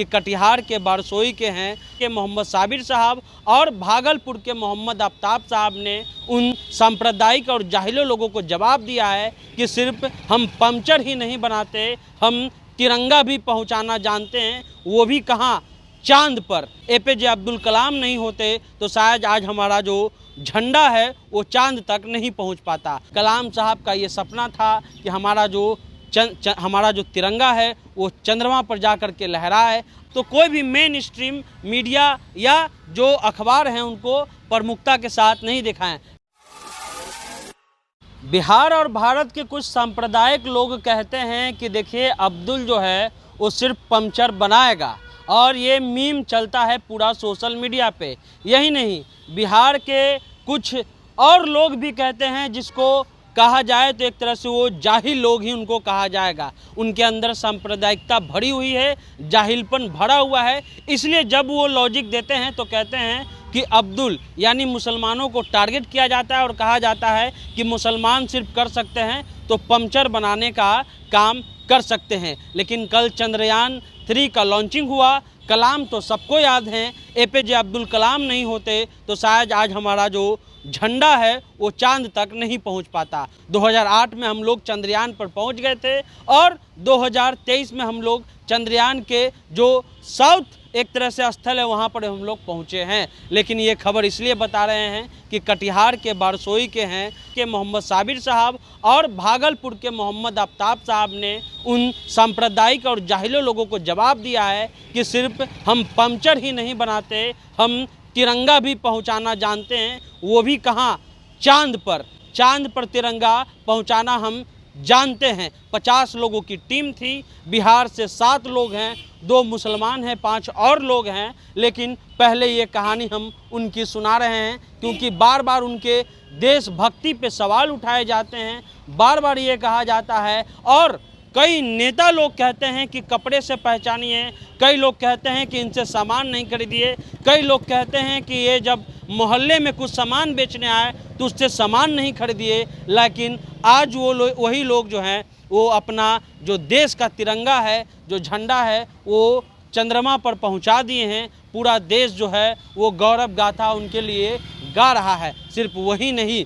कि कटिहार के बारसोई के हैं कि मोहम्मद साबिर साहब और भागलपुर के मोहम्मद आफ्ताब साहब ने उन सांप्रदायिक और जाहिलो लोगों को जवाब दिया है कि सिर्फ हम पंचर ही नहीं बनाते, हम तिरंगा भी पहुंचाना जानते हैं, वो भी कहाँ, चांद पर। APJ अब्दुल कलाम नहीं होते तो शायद आज हमारा जो झंडा है वो चांद तक नहीं पहुंच पाता। कलाम साहब का ये सपना था कि हमारा जो तिरंगा है वो चंद्रमा पर जा कर के लहराए। तो कोई भी मेन स्ट्रीम मीडिया या जो अखबार हैं उनको प्रमुखता के साथ नहीं दिखाएं। बिहार और भारत के कुछ सांप्रदायिक लोग कहते हैं कि देखिए अब्दुल जो है वो सिर्फ पंचर बनाएगा, और ये मीम चलता है पूरा सोशल मीडिया पे। यही नहीं, बिहार के कुछ और लोग भी कहते हैं, जिसको कहा जाए तो एक तरह से वो जाहिल लोग ही उनको कहा जाएगा। उनके अंदर सांप्रदायिकता भरी हुई है, जाहिलपन भरा हुआ है। इसलिए जब वो लॉजिक देते हैं तो कहते हैं कि अब्दुल यानी मुसलमानों को टारगेट किया जाता है और कहा जाता है कि मुसलमान सिर्फ कर सकते हैं तो पंचर बनाने का काम कर सकते हैं। लेकिन कल चंद्रयान 3 का लॉन्चिंग हुआ। कलाम तो सबको याद हैं, APJ अब्दुल कलाम नहीं होते तो शायद आज हमारा जो झंडा है वो चांद तक नहीं पहुंच पाता। 2008 में हम लोग चंद्रयान पर पहुंच गए थे और 2023 में हम लोग चंद्रयान के जो साउथ एक तरह से स्थल है वहां पर हम लोग पहुंचे हैं। लेकिन ये खबर इसलिए बता रहे हैं कि कटिहार के बारसोई के हैं कि मोहम्मद साबिर साहब और भागलपुर के मोहम्मद आफ्ताब साहब ने उन सांप्रदायिक और जाहिलो लोगों को जवाब दिया है कि सिर्फ हम पंचर ही नहीं बनाते, हम तिरंगा भी पहुंचाना जानते हैं, वो भी कहाँ, चांद पर। चांद पर तिरंगा पहुंचाना हम जानते हैं। 50 लोगों की टीम थी, बिहार से 7 लोग हैं, 2 मुसलमान हैं, 5 और लोग हैं। लेकिन पहले ये कहानी हम उनकी सुना रहे हैं क्योंकि बार बार उनके देशभक्ति पे सवाल उठाए जाते हैं, बार बार ये कहा जाता है। और कई नेता लोग कहते हैं कि कपड़े से पहचानिए, कई लोग कहते हैं कि इनसे सामान नहीं खरीदिए, कई लोग कहते हैं कि ये जब मोहल्ले में कुछ सामान बेचने आए तो उससे सामान नहीं खरीदिए। लेकिन आज वही लोग जो हैं वो अपना जो देश का तिरंगा है, जो झंडा है, वो चंद्रमा पर पहुंचा दिए हैं। पूरा देश जो है वो गौरव गाथा उनके लिए गा रहा है। सिर्फ वही नहीं,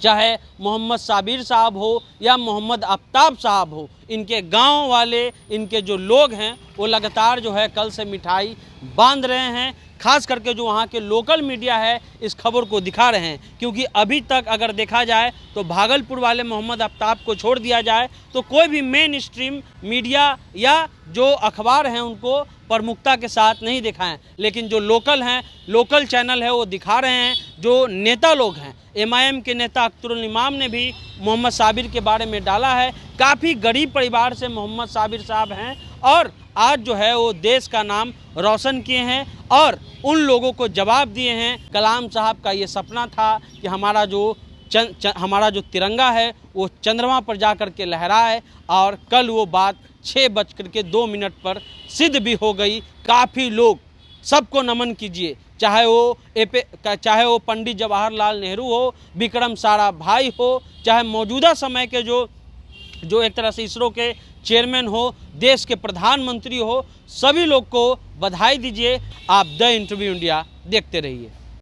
चाहे मोहम्मद साबिर साहब हो या मोहम्मद आफ्ताब साहब हो, इनके गांव वाले, इनके जो लोग हैं वो लगातार जो है कल से मिठाई बांध रहे हैं। खास करके जो वहाँ के लोकल मीडिया है इस खबर को दिखा रहे हैं, क्योंकि अभी तक अगर देखा जाए तो भागलपुर वाले मोहम्मद आफ्ताब को छोड़ दिया जाए तो कोई भी मेन स्ट्रीम मीडिया या जो अखबार हैं उनको प्रमुखता के साथ नहीं दिखाएं। लेकिन जो लोकल हैं, लोकल चैनल है वो दिखा रहे हैं। जो नेता लोग हैं, MIM के नेता अख्तरुल इमाम ने भी मोहम्मद साबिर के बारे में डाला है। काफ़ी गरीब परिवार से मोहम्मद साबिर साहब हैं और आज जो है वो देश का नाम रोशन किए हैं और उन लोगों को जवाब दिए हैं। कलाम साहब का ये सपना था कि हमारा जो तिरंगा है वो चंद्रमा पर जा कर के लहराए, और कल वो बात 6:02 पर सिद्ध भी हो गई। काफ़ी लोग, सबको नमन कीजिए, चाहे वो पंडित जवाहरलाल नेहरू हो, विक्रम साराभाई हो, चाहे मौजूदा समय के जो एक तरह से इसरो के चेयरमैन हो, देश के प्रधानमंत्री हो, सभी लोग को बधाई दीजिए। आप द इंटरव्यू इंडिया देखते रहिए।